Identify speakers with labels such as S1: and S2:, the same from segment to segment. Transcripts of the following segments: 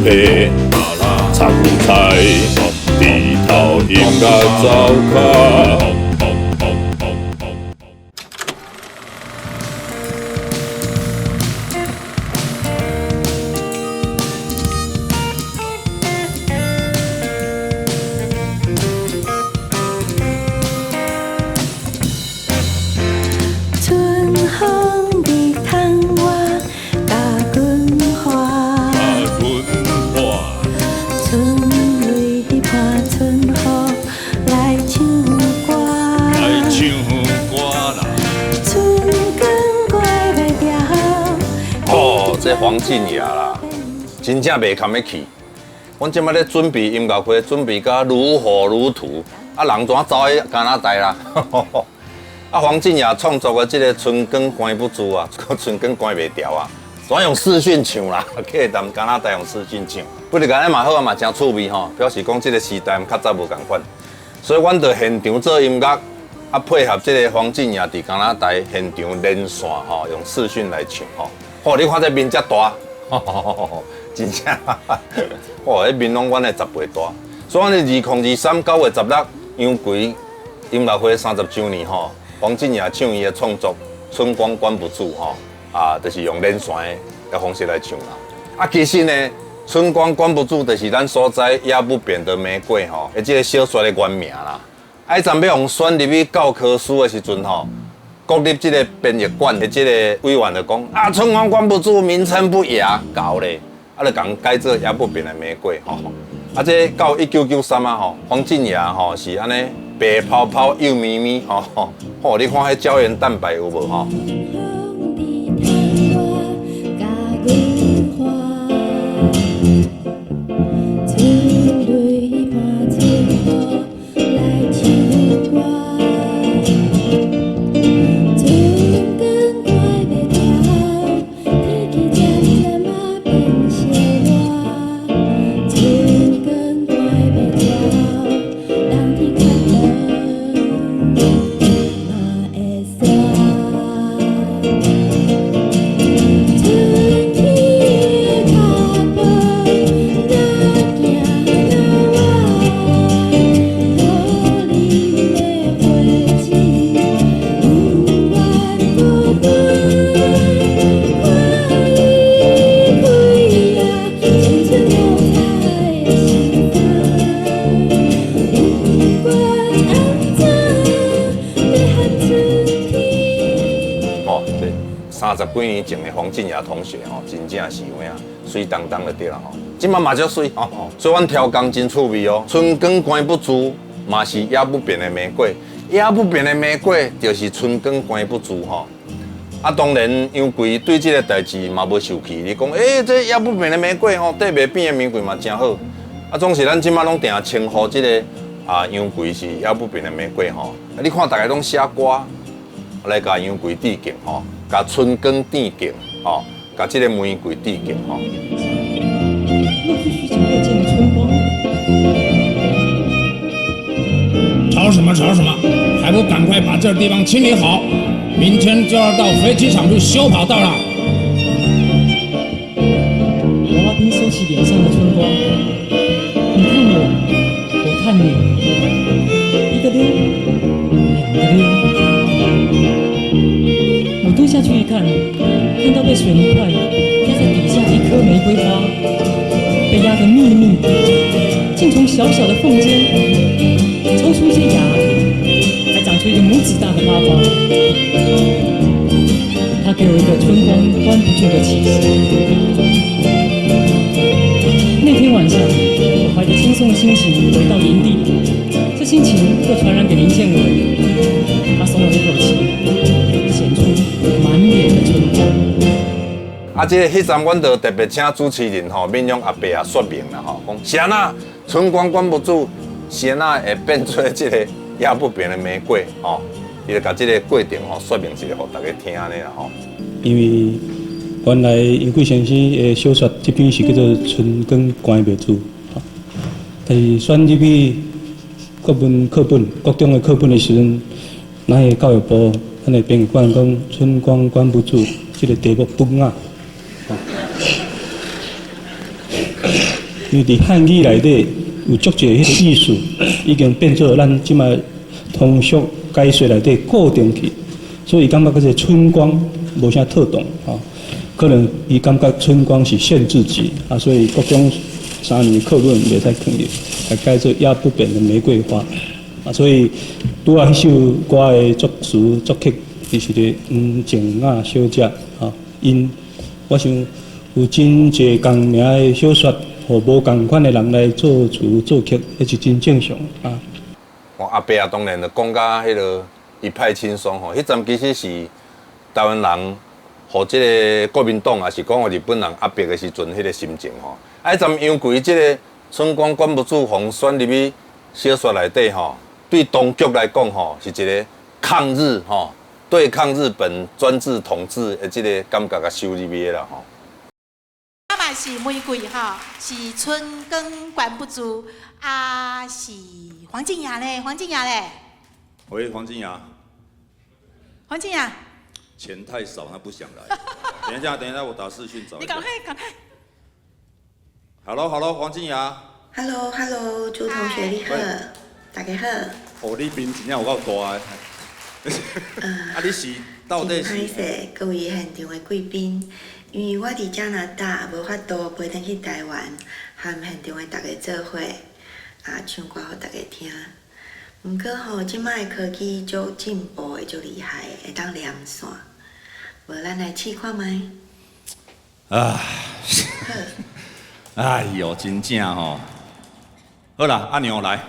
S1: 皮，插韭菜，地头应该走卡。
S2: 这黄靖雅啦，真正袂堪要去。阮即摆咧准备音乐会，准备甲如火如荼，啊人怎走去加拿大啦？啊黄靖雅创作的这个春耕关不住啊，春耕关袂掉啊，全用视讯唱啦，去咱加拿大用视讯唱，不过安尼嘛好啊嘛，真趣味吼，表示讲这个时代较早无共款，所以阮就现场做音乐，啊配合这个黄靖雅伫加拿大现场连线吼，用视讯来唱吼。哦，你看这面遮大，真正，哦，迄面拢阮的10倍大。所以，阮2023 9月16杨贵音乐会30周年吼，黄靖雅唱伊的创作《春光关不住》吼，就是用连线的方式来唱啦。啊，其实呢，《春光关不住》就是咱所在压不扁的玫瑰吼，即个小说的原名啦。啊，阵要用选入去教科书的时阵吼。国立这个编译馆的这个委员就讲啊，春光关不住，名称不雅，搞咧，就讲改做压不扁的玫瑰吼。这到1993吼，黄靖雅吼是安尼白泡泡幼咪咪吼，你看迄胶原蛋白有无吼？30几年前的黄靖雅同学吼，真正是有影水当当就对啦吼，即嘛足水吼，所以阮挑工真趣味哦。春耕关不住，嘛是压不扁的玫瑰，压不扁的玫瑰就是春耕关不住吼。啊，当然杨贵对这个代志嘛无受气，你讲这压不扁的玫瑰吼，对袂扁的玫瑰嘛真好。啊，总是咱即马拢定称呼这个杨贵是压不扁的玫瑰吼。你看大家拢写歌来甲杨贵致敬吼。甲春耕致敬，吼，甲这个玫瑰致敬，吼。
S3: 那必须是可见的春光。
S4: 吵什么吵什么？还不赶快把这地方清理好，明天就要到飞机场去修跑道了。
S3: 娃娃兵收起脸上的春光，你看我看你，一个溜，两个溜。蹲下去一看，看到被水泥块压在底下一颗玫瑰花，被压得密密的，竟从小小的缝间抽出一些芽，还长出一个拇指大的花苞。它给我一个春光关不住的启示。那天晚上，我怀着轻松的心情回到营地，这心情又传染给林建伟，他松了一口气。显出满脸的春光。
S2: 这个迄站，阮就特别请主持人吼，闽用阿伯啊说明啦吼，讲是安那春光关不住，是安那会变做这个压不扁的玫瑰吼，伊就甲这个过程吼说明一下，互大家听安尼啦吼。
S5: 因为原来杨贵先生的小说这篇是叫做《春耕关不住》，但是选入去国文课本、国中的课本的时阵，咱的教育部。咱的编译馆讲“春光关不住”这个题目本啊，因为伫汉语内底有足侪迄个意思，已经变做咱即卖通俗解说内底固定去，所以伊感觉嗰个春光无啥特动啊，可能伊感觉春光是限制级啊，所以国中3年课论袂使肯定，来改做压不扁的玫瑰花啊，所以拄啊迄首歌的作词作曲，就是咧静雅小姐啊，因我想有真侪共名的小说，互无共款的人来作词作曲，迄是真正常啊。
S2: 我阿伯啊，当然就讲甲迄个一派轻松吼，迄阵其实是台湾人，互即个国民党，也是讲互日本人压迫的时阵，迄个心情吼。啊，迄阵因为即个春光管不住风选入去小说内底吼，对当局来讲吼，是一个抗日吼，对抗日本专制统治的即个感觉甲收入去啦吼。
S6: 啊嘛是玫瑰哈，是春耕管不住啊，是黄静雅嘞，黄静雅嘞，
S7: 喂，黄金雅，
S6: 黄静雅，
S7: 钱太少，他不想来。等一下，我打视讯找一下。
S6: 你赶快，赶快。
S7: Hello， 黄金雅。
S8: Hello， 朱同学你好，大家好。
S7: 哦，你面真正有够大的。啊，你是到底是？
S8: 真歹势，各位现场的贵宾，因为我伫加拿大无法度飞转去台湾，和现场的大家做伙唱歌互大家听。毋过吼，即摆科技足进步的，足厉害的，会当连线。无咱来试看觅。
S7: 啊，
S8: 好。
S7: 哎呦，真正吼。好啦，阿娘来，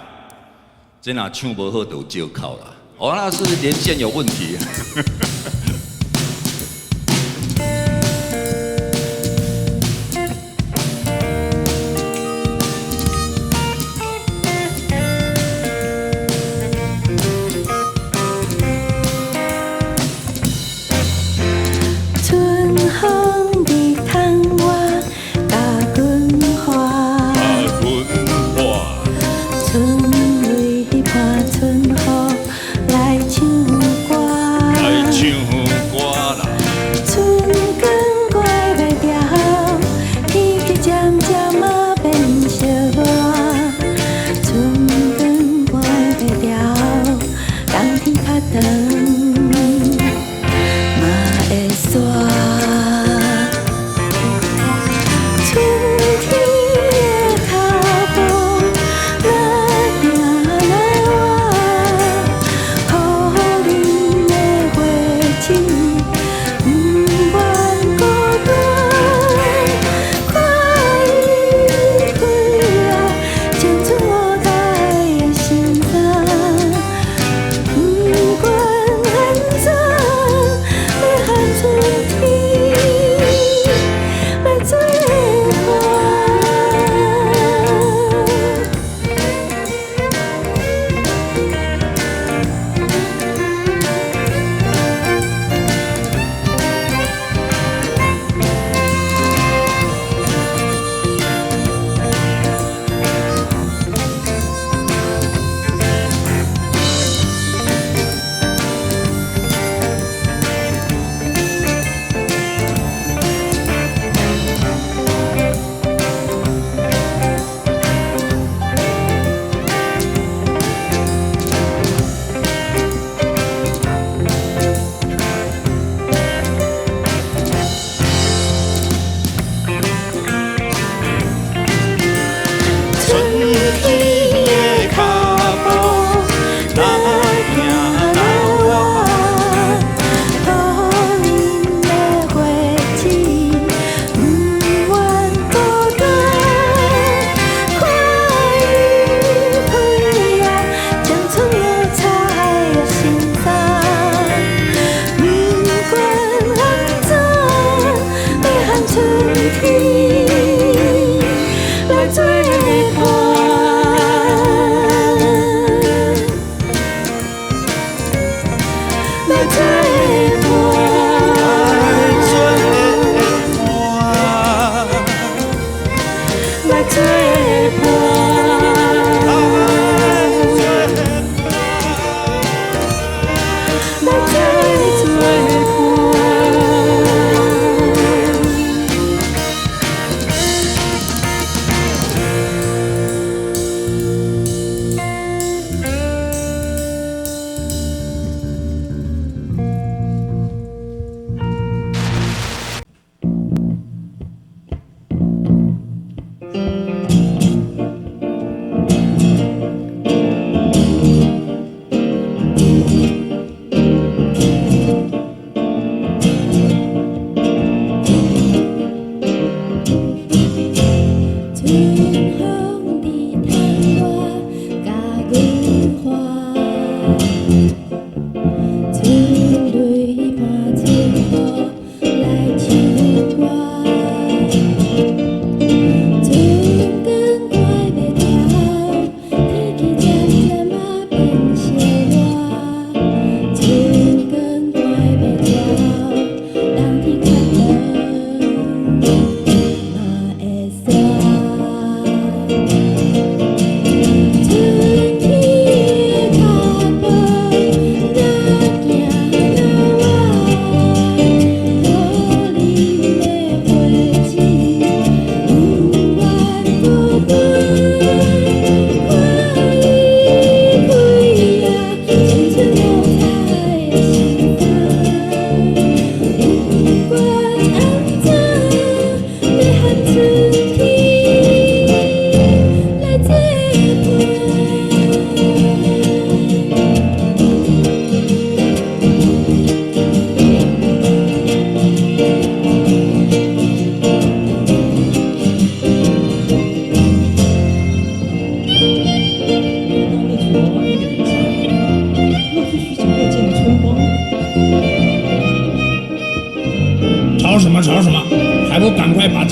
S7: 这若唱无好就有借口啦。哦，那是连线有问题。
S1: 来唱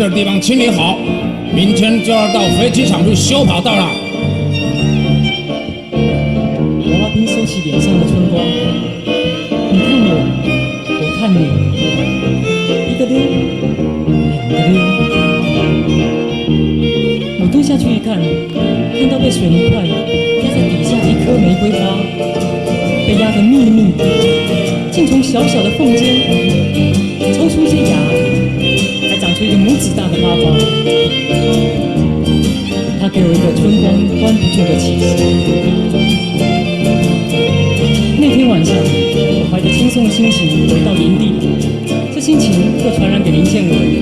S4: 这地方清理好，明天就要到飞机场去修跑道了。
S3: 娃娃兵收起脸上的春光，你看我，我看你，一个溜，两个溜。我蹲下去一看，看到被水泥块压在底下一颗玫瑰花，被压得密密的，竟从小小的缝间抽出一些芽，还长出一个拇指大的花苞。它给我一个春光关不住的启示。那天晚上，我怀着轻松的心情回到营地，这心情又传染给林建文。